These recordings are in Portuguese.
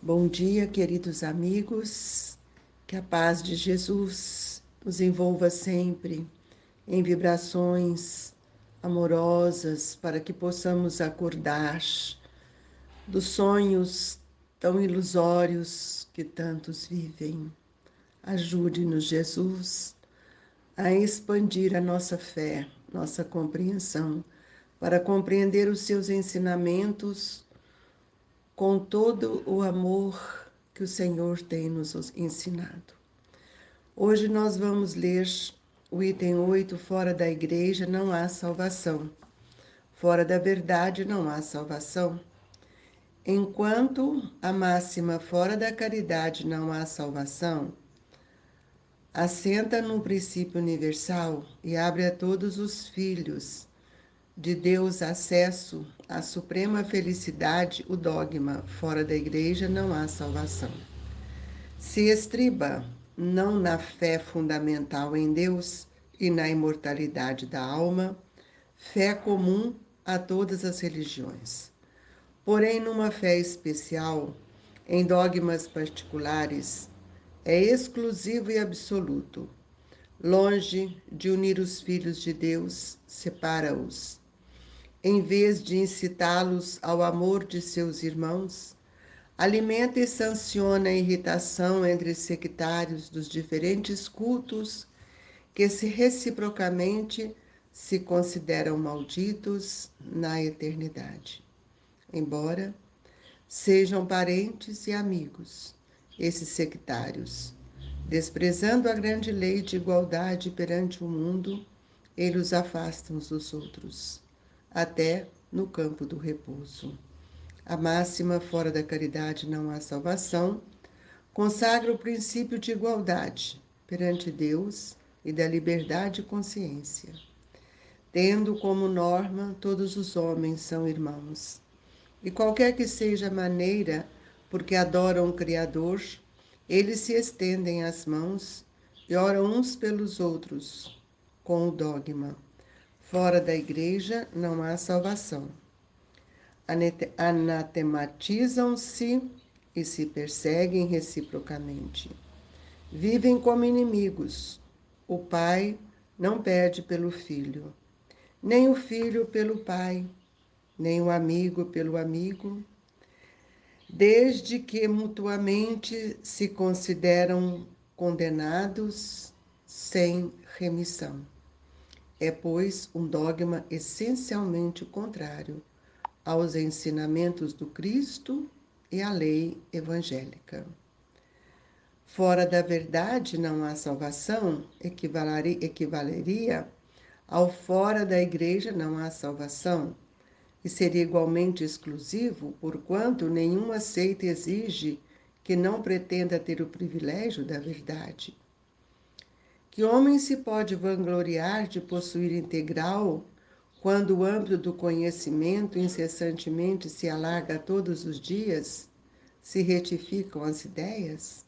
Bom dia, queridos amigos. Que a paz de Jesus nos envolva sempre em vibrações amorosas para que possamos acordar dos sonhos tão ilusórios que tantos vivem. Ajude-nos, Jesus, a expandir a nossa fé, nossa compreensão, para compreender os seus ensinamentos com todo o amor que o Senhor tem nos ensinado. Hoje nós vamos ler o item 8, fora da igreja não há salvação. Fora da verdade não há salvação. Enquanto a máxima fora da caridade não há salvação, assenta num princípio universal e abre a todos os filhos de Deus acesso à suprema felicidade, o dogma, fora da igreja não há salvação. Se estriba não na fé fundamental em Deus e na imortalidade da alma, fé comum a todas as religiões. Porém, numa fé especial, em dogmas particulares, é exclusivo e absoluto. Longe de unir os filhos de Deus, separa-os. Em vez de incitá-los ao amor de seus irmãos, alimenta e sanciona a irritação entre sectários dos diferentes cultos que reciprocamente se consideram malditos na eternidade. Embora sejam parentes e amigos, esses sectários, desprezando a grande lei de igualdade perante o mundo, eles os afastam uns dos outros, até no campo do repouso. A máxima fora da caridade não há salvação consagra o princípio de igualdade perante Deus e da liberdade de consciência. Tendo como norma todos os homens são irmãos, e qualquer que seja a maneira porque adoram o Criador, eles se estendem as mãos e oram uns pelos outros, com o dogma: fora da igreja não há salvação. Anatematizam-se e se perseguem reciprocamente. Vivem como inimigos. O pai não pede pelo filho, nem o filho pelo pai, nem o amigo pelo amigo, desde que mutuamente se consideram condenados sem remissão. É, pois, um dogma essencialmente contrário aos ensinamentos do Cristo e à lei evangélica. Fora da verdade não há salvação, equivaleria ao fora da igreja não há salvação, e seria igualmente exclusivo, porquanto nenhuma seita exige que não pretenda ter o privilégio da verdade. Que homem se pode vangloriar de possuir integral quando o âmbito do conhecimento incessantemente se alarga todos os dias, se retificam as ideias?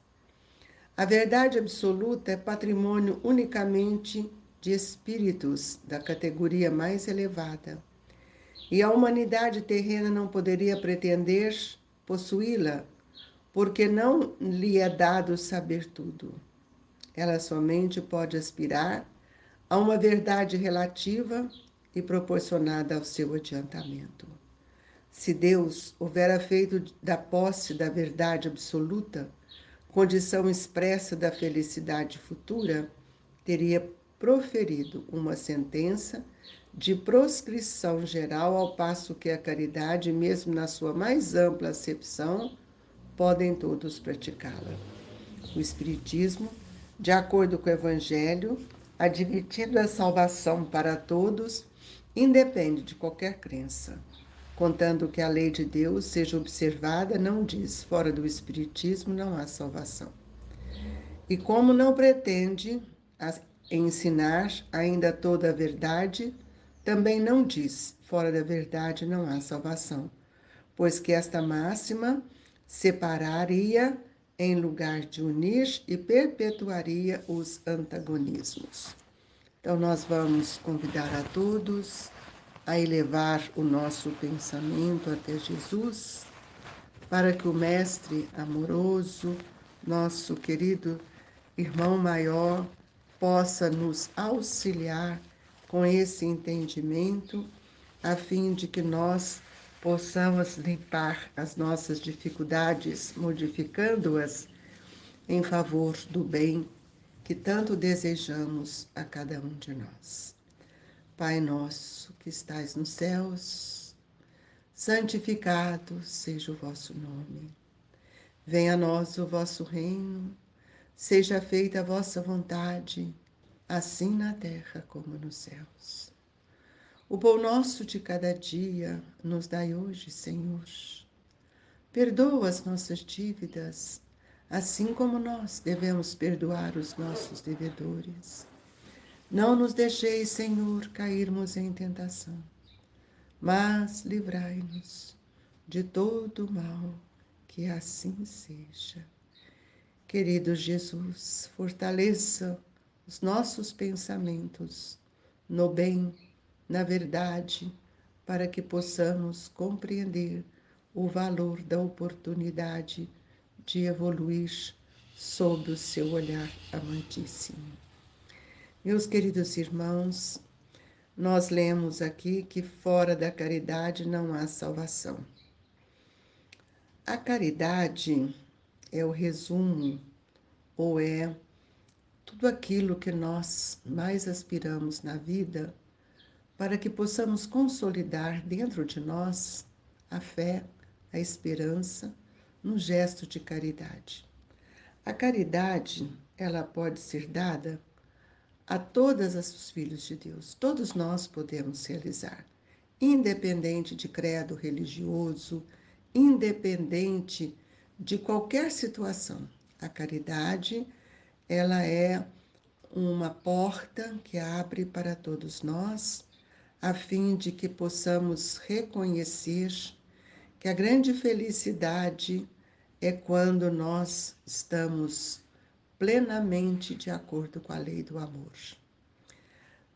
A verdade absoluta é patrimônio unicamente de espíritos da categoria mais elevada, e a humanidade terrena não poderia pretender possuí-la, porque não lhe é dado saber tudo. Ela somente pode aspirar a uma verdade relativa e proporcionada ao seu adiantamento. Se Deus houvera feito da posse da verdade absoluta condição expressa da felicidade futura, teria proferido uma sentença de proscrição geral, ao passo que a caridade, mesmo na sua mais ampla acepção, podem todos praticá-la. O Espiritismo, de acordo com o Evangelho, admitindo a salvação para todos, independe de qualquer crença. Contanto que a lei de Deus seja observada, não diz, fora do Espiritismo não há salvação. E como não pretende ensinar ainda toda a verdade, também não diz, fora da verdade não há salvação, pois que esta máxima separaria em lugar de unir e perpetuaria os antagonismos. Então, nós vamos convidar a todos a elevar o nosso pensamento até Jesus, para que o Mestre amoroso, nosso querido irmão maior, possa nos auxiliar com esse entendimento, a fim de que nós possamos limpar as nossas dificuldades, modificando-as em favor do bem que tanto desejamos a cada um de nós. Pai nosso que estais nos céus, santificado seja o vosso nome. Venha a nós o vosso reino, seja feita a vossa vontade, assim na terra como nos céus. O pão nosso de cada dia nos dai hoje, Senhor. Perdoa as nossas dívidas, assim como nós devemos perdoar os nossos devedores. Não nos deixeis, Senhor, cairmos em tentação, mas livrai-nos de todo o mal, que assim seja. Querido Jesus, fortaleça os nossos pensamentos no bem, na verdade, para que possamos compreender o valor da oportunidade de evoluir sob o seu olhar amantíssimo. Meus queridos irmãos, nós lemos aqui que fora da caridade não há salvação. A caridade é o resumo, ou é tudo aquilo que nós mais aspiramos na vida para que possamos consolidar dentro de nós a fé, a esperança, no gesto de caridade. A caridade, ela pode ser dada a todos os filhos de Deus. Todos nós podemos realizar, independente de credo religioso, independente de qualquer situação. A caridade, ela é uma porta que abre para todos nós, a fim de que possamos reconhecer que a grande felicidade é quando nós estamos plenamente de acordo com a lei do amor.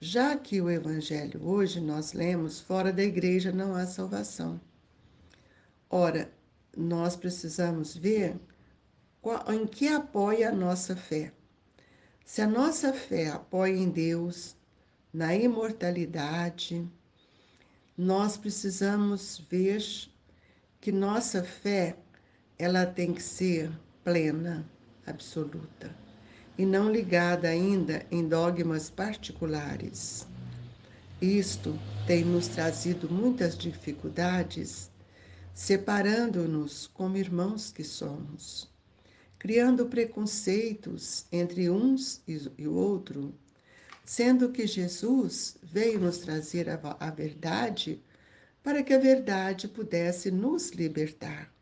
Já que o Evangelho hoje nós lemos, fora da igreja não há salvação. Ora, nós precisamos ver em que apoia a nossa fé. Se a nossa fé apoia em Deus, na imortalidade, nós precisamos ver que nossa fé ela tem que ser plena, absoluta, e não ligada ainda em dogmas particulares. Isto tem nos trazido muitas dificuldades, separando-nos como irmãos que somos, criando preconceitos entre uns e o outro, sendo que Jesus veio nos trazer a verdade para que a verdade pudesse nos libertar.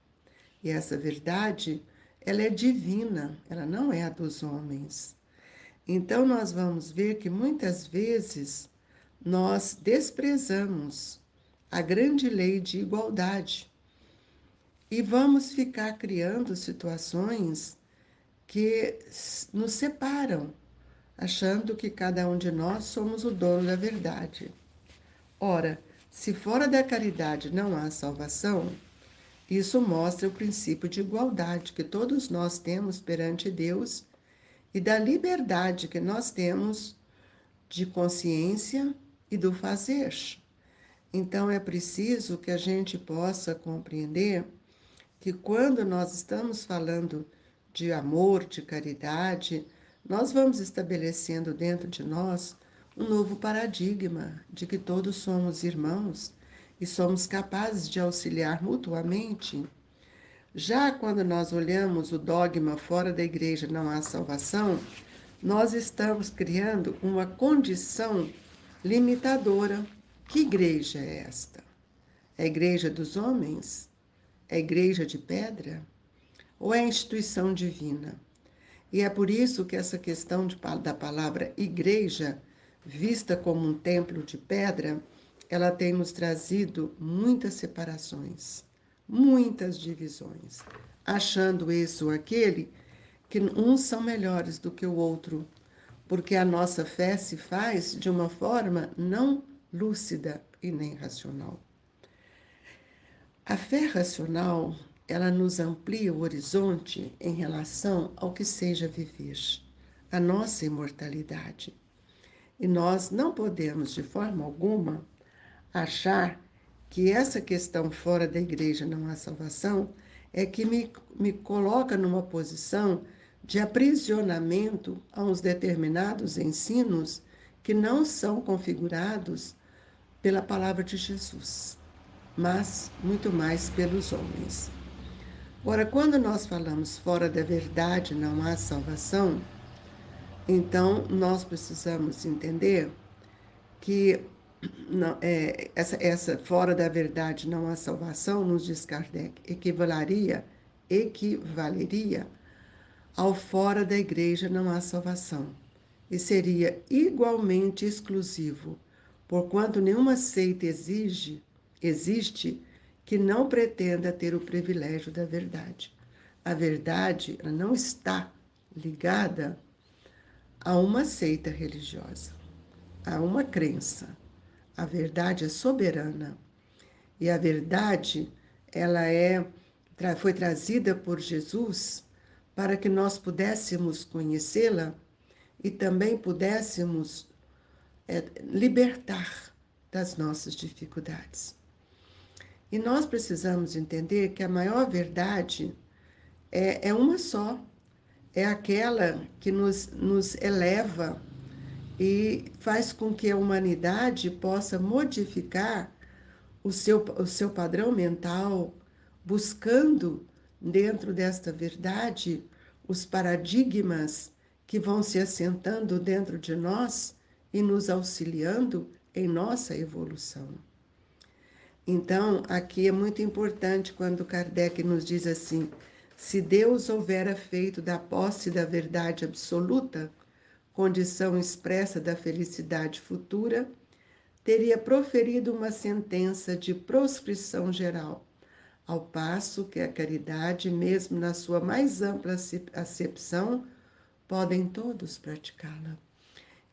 E essa verdade, ela é divina, ela não é a dos homens. Então nós vamos ver que muitas vezes nós desprezamos a grande lei de igualdade e vamos ficar criando situações que nos separam, achando que cada um de nós somos o dono da verdade. Ora, se fora da caridade não há salvação, isso mostra o princípio de igualdade que todos nós temos perante Deus e da liberdade que nós temos de consciência e do fazer. Então é preciso que a gente possa compreender que quando nós estamos falando de amor, de caridade, nós vamos estabelecendo dentro de nós um novo paradigma de que todos somos irmãos e somos capazes de auxiliar mutuamente. Já quando nós olhamos o dogma fora da igreja não há salvação, nós estamos criando uma condição limitadora. Que igreja é esta? É a igreja dos homens? É a igreja de pedra? Ou é a instituição divina? E é por isso que essa questão da palavra igreja, vista como um templo de pedra, ela tem nos trazido muitas separações, muitas divisões, achando esse ou aquele que uns são melhores do que o outro, porque a nossa fé se faz de uma forma não lúcida e nem racional. A fé racional, ela nos amplia o horizonte em relação ao que seja viver, a nossa imortalidade. E nós não podemos, de forma alguma, achar que essa questão fora da igreja não há salvação é que me coloca numa posição de aprisionamento a uns determinados ensinos que não são configurados pela palavra de Jesus, mas muito mais pelos homens. Ora, quando nós falamos fora da verdade não há salvação, então nós precisamos entender que não, essa fora da verdade não há salvação, nos diz Kardec, equivaleria ao fora da igreja não há salvação. E seria igualmente exclusivo, porquanto nenhuma seita existe que não pretenda ter o privilégio da verdade. A verdade ela não está ligada a uma seita religiosa, a uma crença. A verdade é soberana. E a verdade, foi trazida por Jesus para que nós pudéssemos conhecê-la e também pudéssemos libertar das nossas dificuldades. E nós precisamos entender que a maior verdade é uma só, é aquela que nos eleva e faz com que a humanidade possa modificar o seu padrão mental, buscando dentro desta verdade os paradigmas que vão se assentando dentro de nós e nos auxiliando em nossa evolução. Então, aqui é muito importante quando Kardec nos diz assim: se Deus houvera feito da posse da verdade absoluta condição expressa da felicidade futura, teria proferido uma sentença de proscrição geral, ao passo que a caridade, mesmo na sua mais ampla acepção, podem todos praticá-la.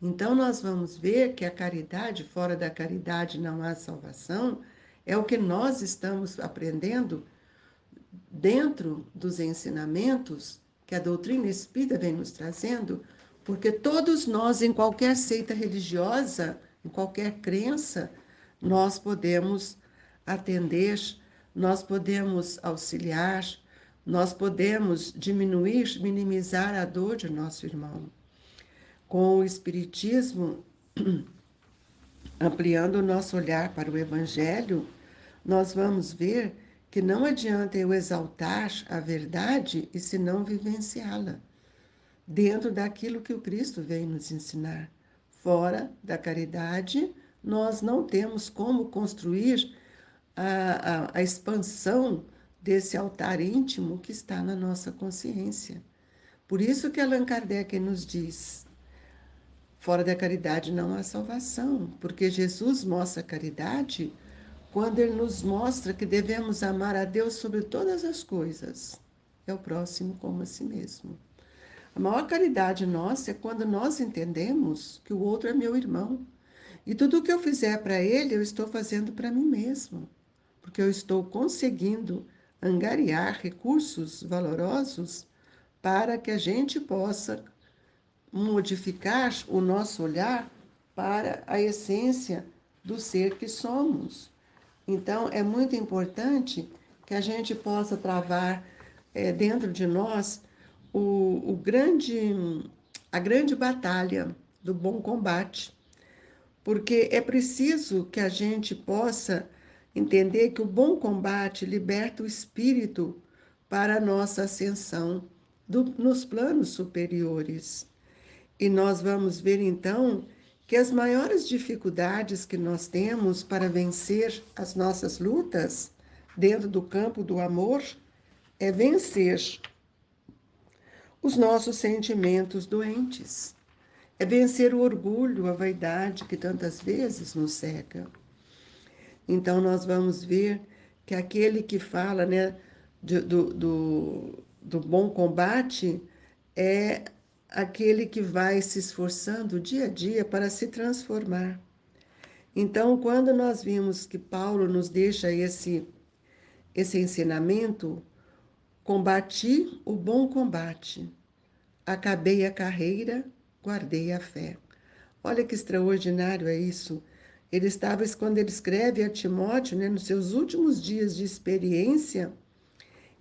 Então, nós vamos ver que a caridade, fora da caridade não há salvação, é o que nós estamos aprendendo dentro dos ensinamentos que a doutrina espírita vem nos trazendo, porque todos nós, em qualquer seita religiosa, em qualquer crença, nós podemos atender, nós podemos auxiliar, nós podemos diminuir, minimizar a dor de nosso irmão. Com o Espiritismo, ampliando o nosso olhar para o Evangelho, nós vamos ver que não adianta eu exaltar a verdade e se não vivenciá-la, dentro daquilo que o Cristo vem nos ensinar. Fora da caridade, nós não temos como construir a expansão desse altar íntimo que está na nossa consciência. Por isso que Allan Kardec nos diz: fora da caridade não há salvação, porque Jesus mostra a caridade quando ele nos mostra que devemos amar a Deus sobre todas as coisas, é o próximo como a si mesmo. A maior caridade nossa é quando nós entendemos que o outro é meu irmão. E tudo o que eu fizer para ele, eu estou fazendo para mim mesmo, porque eu estou conseguindo angariar recursos valorosos para que a gente possa modificar o nosso olhar para a essência do ser que somos. Então, é muito importante que a gente possa travar dentro de nós a grande batalha do bom combate, porque é preciso que a gente possa entender que o bom combate liberta o espírito para a nossa ascensão nos planos superiores. E nós vamos ver então que as maiores dificuldades que nós temos para vencer as nossas lutas dentro do campo do amor é vencer os nossos sentimentos doentes, é vencer o orgulho, a vaidade que tantas vezes nos cega. Então nós vamos ver que aquele que fala, né, do bom combate é aquele que vai se esforçando dia a dia para se transformar. Então, quando nós vimos que Paulo nos deixa esse ensinamento, Combati o bom combate, acabei a carreira, guardei a fé. Olha que extraordinário é isso. Quando ele escreve a Timóteo, né, nos seus últimos dias de experiência,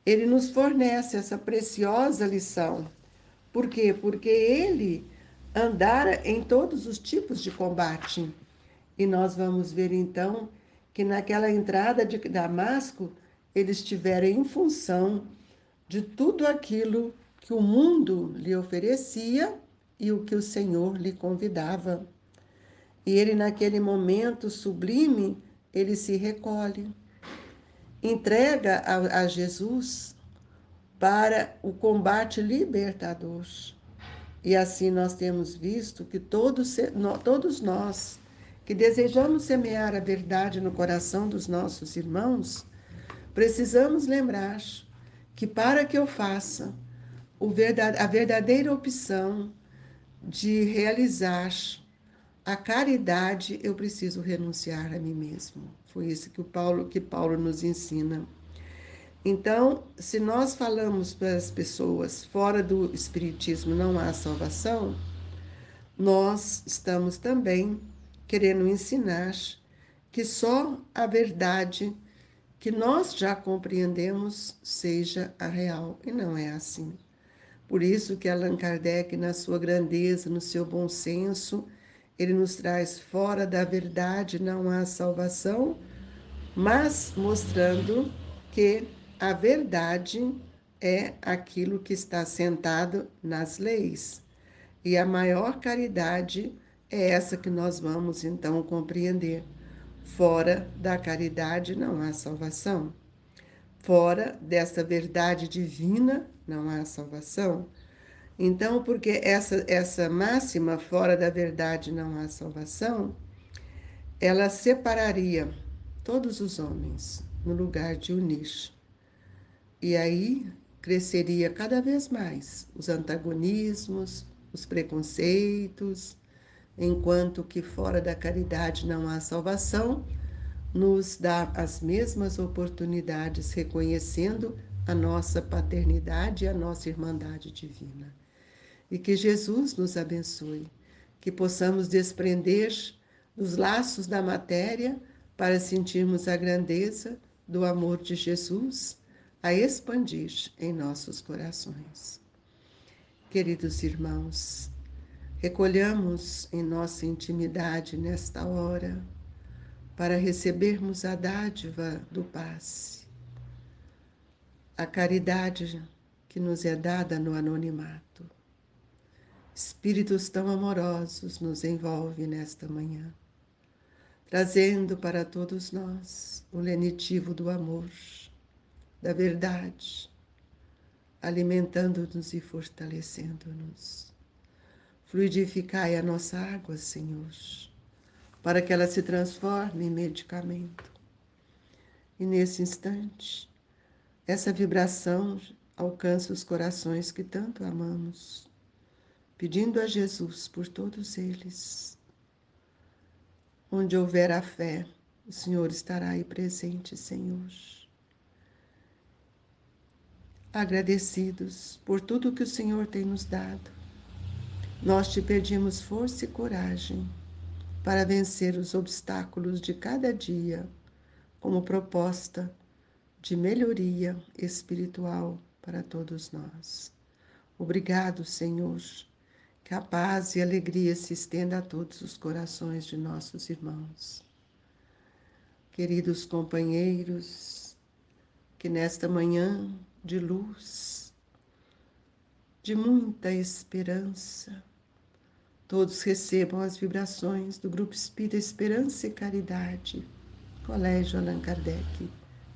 ele nos fornece essa preciosa lição. Por quê? Porque ele andara em todos os tipos de combate. E nós vamos ver então que naquela entrada de Damasco, eles estiveram em função de tudo aquilo que o mundo lhe oferecia e o que o Senhor lhe convidava. E ele, naquele momento sublime, ele se recolhe, entrega a Jesus para o combate libertador. E assim nós temos visto que todos nós que desejamos semear a verdade no coração dos nossos irmãos, precisamos lembrar que para que eu faça a verdadeira opção de realizar a caridade, eu preciso renunciar a mim mesmo. Foi isso que Paulo nos ensina. Então, se nós falamos para as pessoas fora do Espiritismo não há salvação, nós estamos também querendo ensinar que só a verdade que nós já compreendemos seja a real, e não é assim. Por isso que Allan Kardec, na sua grandeza, no seu bom senso, ele nos traz fora da verdade não há salvação, mas mostrando que a verdade é aquilo que está sentado nas leis. E a maior caridade é essa que nós vamos então compreender. Fora da caridade não há salvação. Fora dessa verdade divina não há salvação. Então, porque essa máxima, fora da verdade não há salvação, ela separaria todos os homens no lugar de unir. E aí cresceria cada vez mais os antagonismos, os preconceitos, enquanto que fora da caridade não há salvação, nos dá as mesmas oportunidades, reconhecendo a nossa paternidade e a nossa irmandade divina. E que Jesus nos abençoe, que possamos desprender dos laços da matéria para sentirmos a grandeza do amor de Jesus a expandir em nossos corações. Queridos irmãos, recolhamos em nossa intimidade nesta hora para recebermos a dádiva do passe, a caridade que nos é dada no anonimato. Espíritos tão amorosos nos envolvem nesta manhã, trazendo para todos nós o lenitivo do amor, da verdade, alimentando-nos e fortalecendo-nos. Fluidificai a nossa água, Senhor, para que ela se transforme em medicamento. E nesse instante, essa vibração alcança os corações que tanto amamos, pedindo a Jesus por todos eles. Onde houver a fé, o Senhor estará aí presente, Senhor. Agradecidos por tudo que o Senhor tem nos dado, nós te pedimos força e coragem para vencer os obstáculos de cada dia, como proposta de melhoria espiritual para todos nós. Obrigado, Senhor. Que a paz e a alegria se estenda a todos os corações de nossos irmãos. Queridos companheiros, que nesta manhã de luz, de muita esperança, todos recebam as vibrações do Grupo Espírita Esperança e Caridade, Colégio Allan Kardec.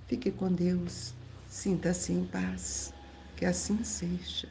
Fique com Deus, sinta-se em paz, que assim seja.